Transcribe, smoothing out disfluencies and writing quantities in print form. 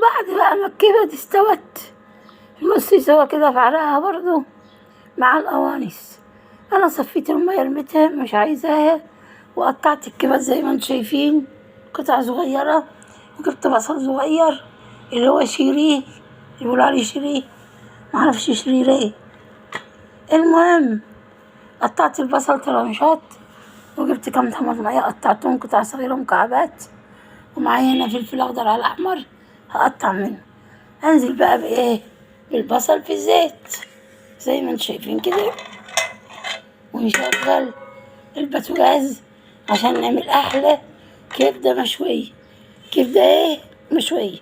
وبعد بقى ما الكبد استوت في نص سوا كده فعلها برضو مع القوانص. انا صفيت المية رميتها مش عايزاها، وقطعت الكبد زي ما انتم شايفين قطع صغيرة، وجبت بصل صغير اللي هو شيريه، اللي بيقولوا عليه شيريه، معرفش شيريه ايه. المهم قطعت البصل طرنشات، وجبت كام طماطمية قطعتهم قطع صغيرة مكعبات، ومعايا هنا فلفل اخضر على احمر هقطع منه. انزل بقى بايه؟ بالبصل في الزيت زي ما انتم شايفين كده، ونشغل البوتاجاز عشان نعمل احلى كبده مشويه. كبده ايه؟ مشويه.